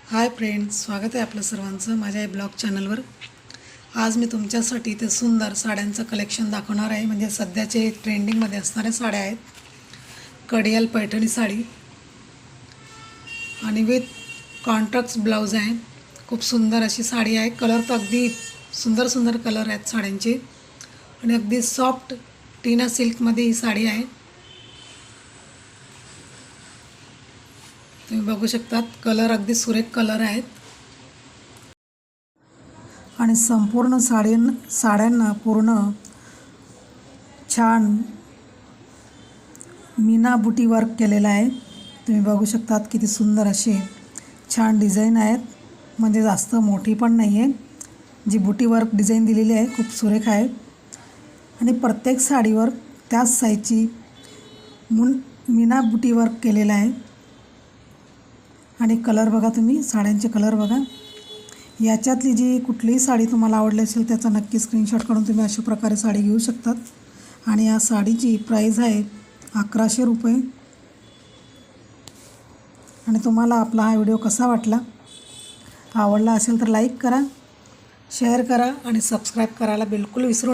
Hi friends, स्वागत आहे आपलं सर्वांचं माझ्या या ब्लॉग चॅनलवर। आज मी तुमच्यासाठी ते सुंदर साड्यांचं कलेक्शन दाखवणार आहे। म्हणजे सध्याचे ट्रेंडिंगमध्ये असणाऱ्या साड्या आहेत। कडियाल पैठणी साडी आणि विथ कॉन्ट्रास्ट ब्लाउज आहे। खूप सुंदर अशी साडी आहे। कलर तर अगदी सुंदर सुंदर कलर आहेत साड्यांचे आणि अगदी सॉफ्ट टीना सिल्कमध्ये ही साडी आहे। तुम्ही बघू शकतात, कलर अगदी सुरेख कलर आहेत आणि संपूर्ण साड्यांना पूर्ण छान मीना बुटी वर्क केलेलं आहे। तुम्ही बघू शकतात किती सुंदर असे छान डिझाईन आहेत। म्हणजे जास्त मोठी पण नाही आहे, जी बुटी वर्क डिझाईन दिलेली आहे खूप सुरेख आहे आणि प्रत्येक साडीवर त्याच साईजची मीना बुटी वर्क केलेलं आहे। आणि कलर बघा, तुम्ही साड्यांचे कलर बघा। याच्यातली जी कुठलीही साडी तुम्हाला आवडली असेल त्याचा नक्की स्क्रीनशॉट काढून तुम्ही अशा प्रकारे साडी घेऊ शकतात। आणि या साडीची प्राईस आहे 1100 रुपये। आणि तुम्हाला आपला हा व्हिडिओ कसा वाटला, आवडला असेल तर लाईक करा, शेअर करा आणि सबस्क्राईब करायला बिलकुल विसरू